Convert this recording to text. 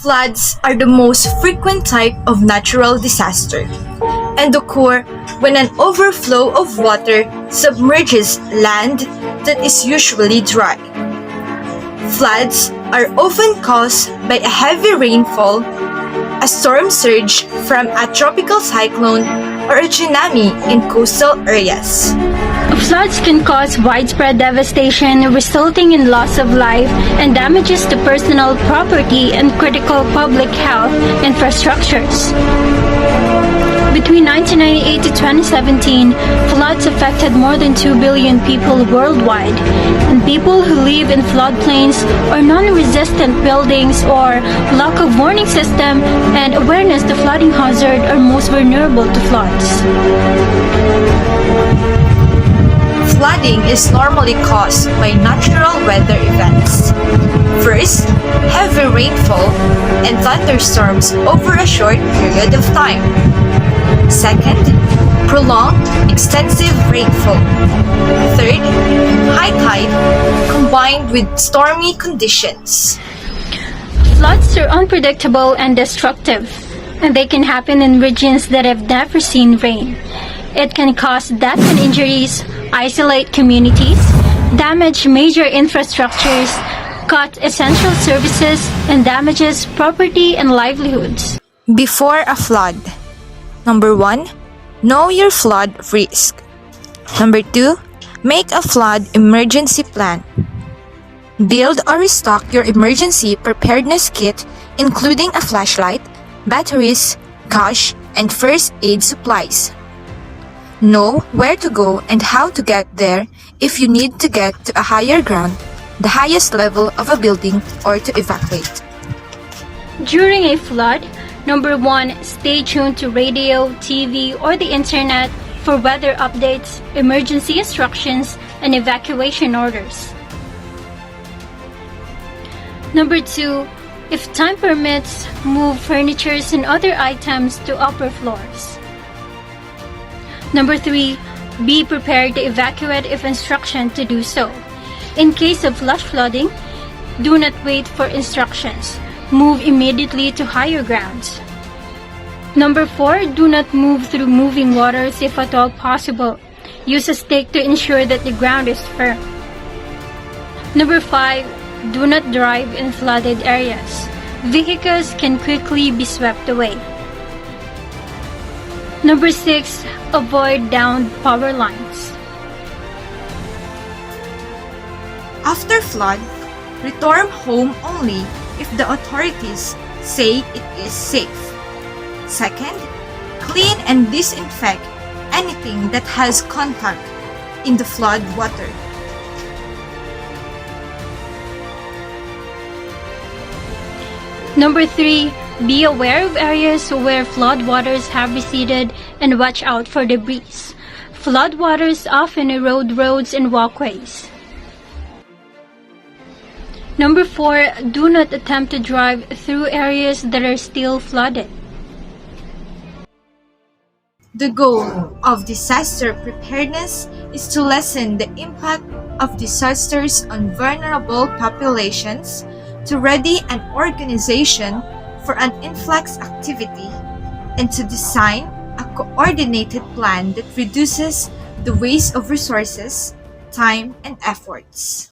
Floods are the most frequent type of natural disaster and occur when an overflow of water submerges land that is usually dry. Floods are often caused by a heavy rainfall, a storm surge from a tropical cyclone, or a tsunami in coastal areas. Floods can cause widespread devastation, resulting in loss of life and damages to personal property and critical public health infrastructures. Between 1998 to 2017, floods affected more than 2 billion people worldwide, and people who live in floodplains or non-resistant buildings or lack of warning system and awareness to flooding hazard are most vulnerable to floods. Flooding is normally caused by natural weather events. First, heavy rainfall and thunderstorms over a short period of time. Second, prolonged, extensive rainfall. Third, high tide combined with stormy conditions. Floods are unpredictable and destructive, and they can happen in regions that have never seen rain. It can cause death and injuries, isolate communities, damage major infrastructures, cut essential services, and damages property and livelihoods. Before a flood. Number 1. Know your flood risk. Number 2. Make a flood emergency plan. Build or restock your emergency preparedness kit, including a flashlight, batteries, cash, and first aid supplies. Know where to go and how to get there if you need to get to a higher ground, the highest level of a building, or to evacuate. During a flood, number 1, stay tuned to radio, TV, or the internet for weather updates, emergency instructions, and evacuation orders. Number 2, if time permits, move furniture and other items to upper floors. Number 3, be prepared to evacuate if instructed to do so. In case of flash flooding, do not wait for instructions. Move immediately to higher grounds. Number 4, do not move through moving waters if at all possible. Use a stake to ensure that the ground is firm. Number 5, do not drive in flooded areas. Vehicles can quickly be swept away. Number 6, avoid downed power lines. After flood, return home only if the authorities say it is safe. Second, clean and disinfect anything that has contact in the flood water. Number 3, be aware of areas where floodwaters have receded and watch out for debris. Floodwaters often erode roads and walkways. Number 4, do not attempt to drive through areas that are still flooded. The goal of disaster preparedness is to lessen the impact of disasters on vulnerable populations, to ready an organization for an influx activity, and to design a coordinated plan that reduces the waste of resources, time, and efforts.